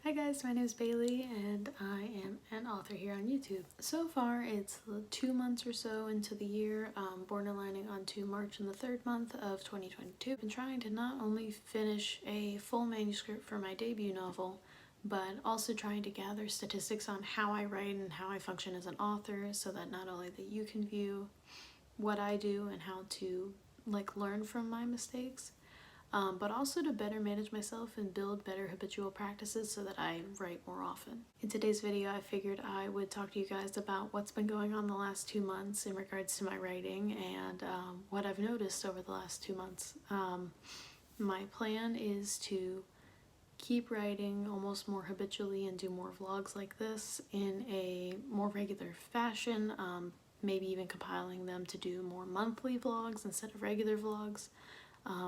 Hi guys, my name is Baleigh and I am an author here on YouTube. So far it's 2 months or so into the year, borderlining onto March in the 3rd month of 2022. I've been trying to not only finish a full manuscript for my debut novel, but also trying to gather statistics on how I write and how I function as an author, so that not only that you can view what I do and how to learn from my mistakes, but also to better manage myself and build better habitual practices so that I write more often. In today's video, I figured I would talk to you guys about what's been going on the last 2 months in regards to my writing and what I've noticed over the last 2 months. My plan is to keep writing almost more habitually and do more vlogs like this in a more regular fashion, maybe even compiling them to do more monthly vlogs instead of regular vlogs.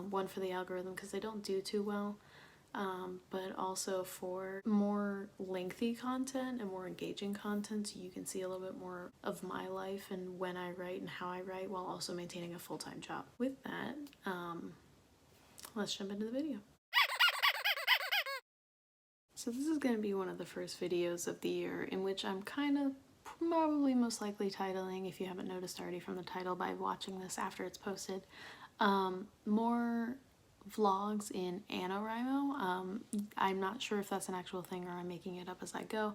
One for the algorithm because they don't do too well, but also for more lengthy content and more engaging content, so you can see a little bit more of my life and when I write and how I write while also maintaining a full-time job. With that, let's jump into the video. So this is going to be one of the first videos of the year in which I'm kind of probably most likely titling, if you haven't noticed already from the title by watching this after it's posted, more vlogs in Annuwrimo. I'm not sure if that's an actual thing or I'm making it up as I go,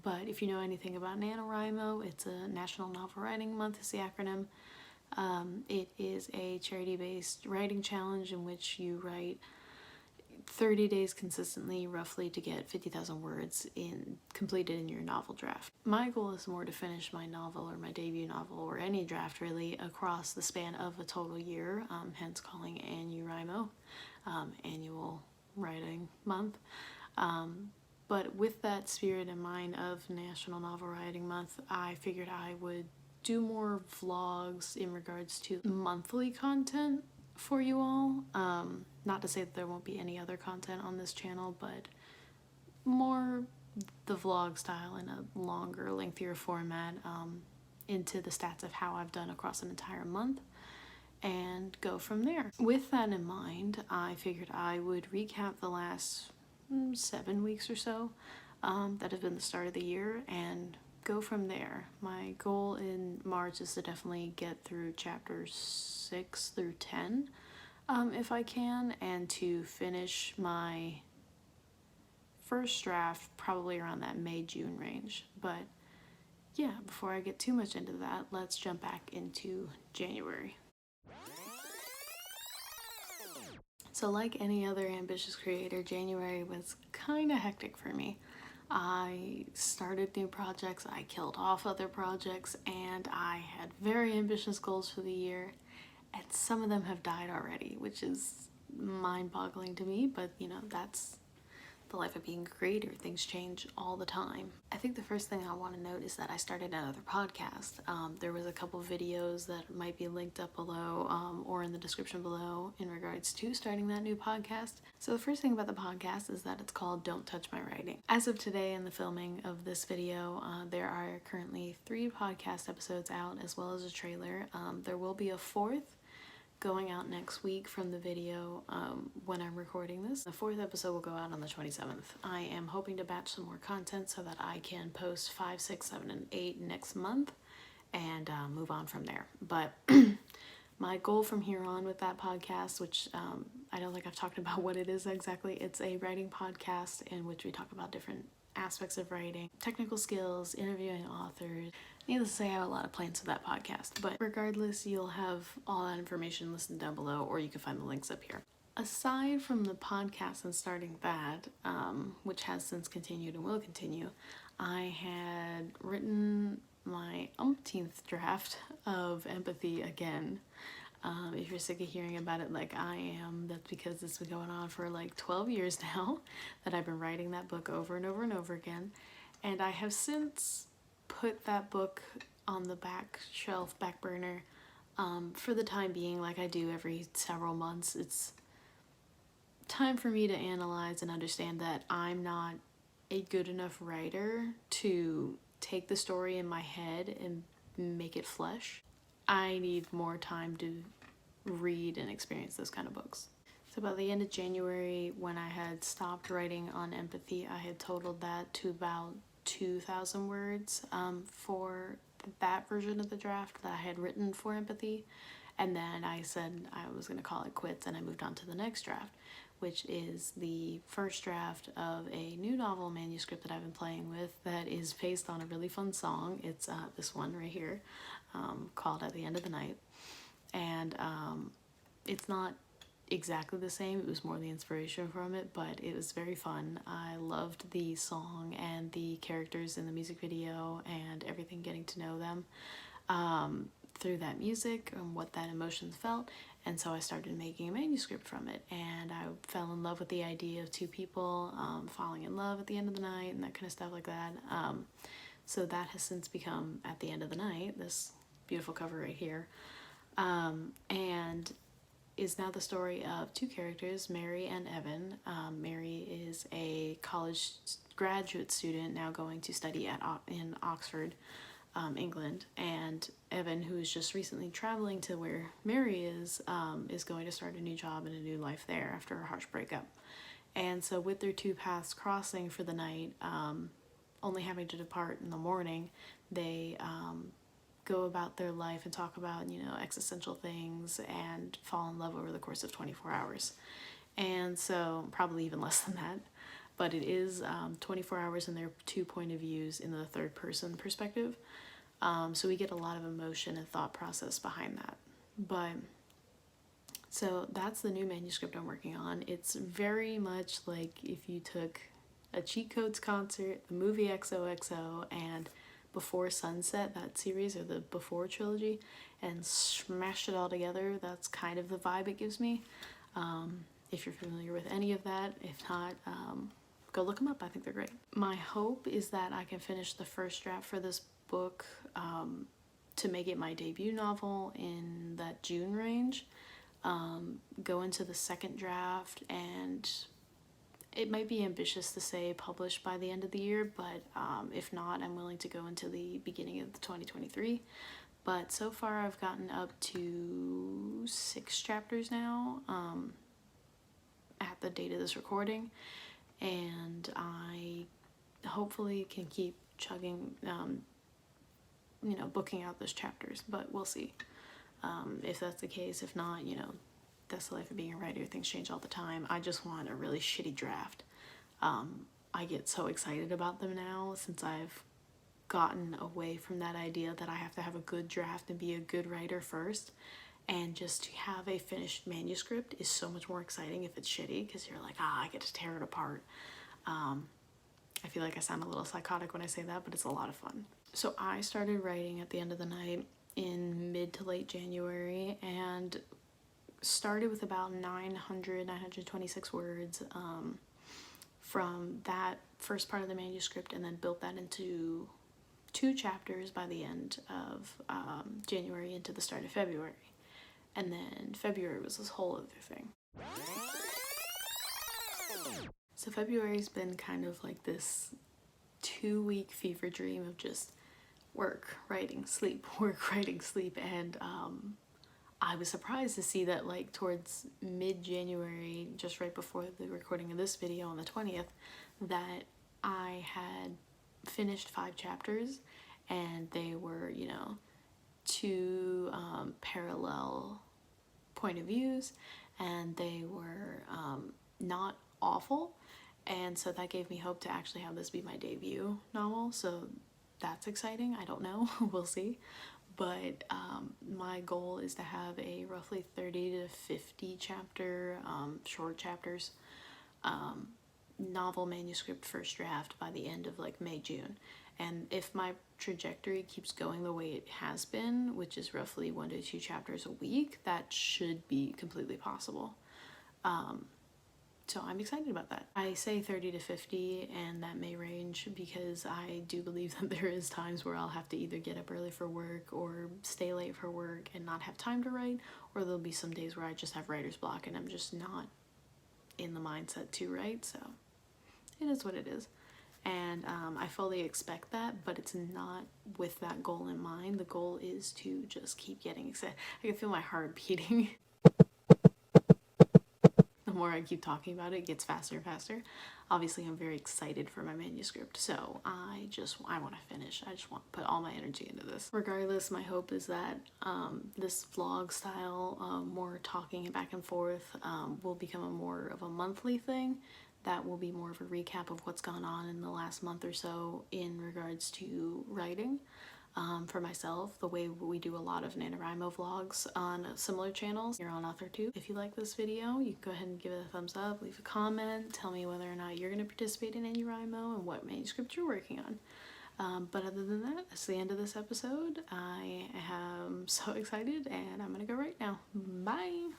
but if you know anything about Annuwrimo, it's a National Novel Writing Month is the acronym. It is a charity-based writing challenge in which you write 30 days consistently, roughly, to get 50,000 words completed in your novel draft. My goal is more to finish my novel or my debut novel or any draft really across the span of a total year, hence calling Annuwrimo, annual writing month. But with that spirit in mind of National Novel Writing Month, I figured I would do more vlogs in regards to monthly content for you all. Not to say that there won't be any other content on this channel, but more the vlog style in a longer, lengthier format, into the stats of how I've done across an entire month and go from there. With that in mind, I figured I would recap the last 7 weeks or so that have been the start of the year and go from there. My goal in March is to definitely get through chapters 6 through 10 if I can, and to finish my first draft probably around that May-June range. But yeah, before I get too much into that, let's jump back into January. So like any other ambitious creator, January was kind of hectic for me. I started new projects, I killed off other projects, and I had very ambitious goals for the year, and some of them have died already, which is mind-boggling to me, but you know, that's the life of being a creator. Things change all the time. I think the first thing I want to note is that I started another podcast. There was a couple videos that might be linked up below or in the description below in regards to starting that new podcast. So the first thing about the podcast is that it's called Don't Touch My Writing. As of today in the filming of this video, there are currently 3 podcast episodes out as well as a trailer. There will be a 4th going out next week from the video when I'm recording this. The 4th episode will go out on the 27th. I am hoping to batch some more content so that I can post 5, 6, 7, and 8 next month and move on from there. But my goal from here on with that podcast, which I don't think I've talked about what it is exactly, it's a writing podcast in which we talk about different aspects of writing, technical skills, interviewing authors. Needless to say, I have a lot of plans for that podcast, but regardless, you'll have all that information listed down below, or you can find the links up here. Aside from the podcast and starting that, which has since continued and will continue, I had written my umpteenth draft of Empathy again. If you're sick of hearing about it like I am, that's because it's been going on for like 12 years now that I've been writing that book over and over and over again. And I have since put that book on the back burner, for the time being, like I do every several months. It's time for me to analyze and understand that I'm not a good enough writer to take the story in my head and make it flesh. I need more time to read and experience those kind of books. So by the end of January, when I had stopped writing on empathy, I had totaled that to about 2,000 words for that version of the draft that I had written for empathy. And then I said I was going to call it quits, and I moved on to the next draft, which is the first draft of a new novel manuscript that I've been playing with that is based on a really fun song. It's this one right here, called At the End of the Night. And it's not exactly the same. It was more the inspiration from it, but it was very fun. I loved the song and the characters in the music video and everything, getting to know them through that music and what that emotions felt. And so I started making a manuscript from it, and I fell in love with the idea of two people falling in love at the end of the night and that kind of stuff like that. So that has since become At the End of the Night, this beautiful cover right here, and is now the story of two characters, Mary and Evan. Mary is a college graduate student now going to study in Oxford, England, and Evan, who is just recently traveling to where Mary is going to start a new job and a new life there after a harsh breakup. And so with their two paths crossing for the night, only having to depart in the morning, they go about their life and talk about, existential things and fall in love over the course of 24 hours. And so probably even less than that, but it is 24 hours in their two point of views in the third person perspective. So we get a lot of emotion and thought process behind that. But so that's the new manuscript I'm working on. It's very much like if you took a Cheat Codes concert, the movie XOXO, and Before Sunset, that series, or the Before trilogy, and smashed it all together. That's kind of the vibe it gives me. If you're familiar with any of that, if not, go look them up. I think they're great. My hope is that I can finish the first draft for this book to make it my debut novel in that June range. Go into the second draft, and it might be ambitious to say published by the end of the year, but if not, I'm willing to go into the beginning of the 2023. But so far I've gotten up to 6 chapters now at the date of this recording, and I hopefully can keep chugging, booking out those chapters, but we'll see. If that's the case. If not, that's the life of being a writer. Things change all the time. I just want a really shitty draft. I get so excited about them now since I've gotten away from that idea that I have to have a good draft and be a good writer first. And just to have a finished manuscript is so much more exciting if it's shitty, because you're like, I get to tear it apart. I feel like I sound a little psychotic when I say that, but it's a lot of fun. So I started writing At the End of the Night in mid to late January, and started with about 926 words from that first part of the manuscript, and then built that into 2 chapters by the end of January into the start of February. And then February was this whole other thing. So February's been kind of like this 2-week fever dream of just work, writing, sleep, work, writing, sleep. And I was surprised to see that like towards mid-January, just right before the recording of this video on the 20th, that I had finished 5 chapters, and they were, 2 parallel point of views, and they were not awful. And so that gave me hope to actually have this be my debut novel. So that's exciting. I don't know. We'll see. But my goal is to have a roughly 30 to 50 chapter, short chapters, novel manuscript first draft by the end of like May, June. And if my trajectory keeps going the way it has been, which is roughly 1 to 2 chapters a week, that should be completely possible. So I'm excited about that. I say 30 to 50, and that may range because I do believe that there is times where I'll have to either get up early for work or stay late for work and not have time to write, or there'll be some days where I just have writer's block and I'm just not in the mindset to write. So it is what it is. And I fully expect that, but it's not with that goal in mind. The goal is to just keep getting excited. I can feel my heart beating. The more I keep talking about it, it gets faster and faster. Obviously, I'm very excited for my manuscript, so I want to finish. I just want to put all my energy into this. Regardless, my hope is that this vlog style, more talking back and forth, will become more of a monthly thing. That will be more of a recap of what's gone on in the last month or so in regards to writing. For myself, the way we do a lot of Annuwrimo vlogs on similar channels here on Author2. If you like this video, you can go ahead and give it a thumbs up, leave a comment, tell me whether or not you're going to participate in Annuwrimo and what manuscript you're working on. But other than that, that's the end of this episode. I am so excited and I'm going to go right now. Bye!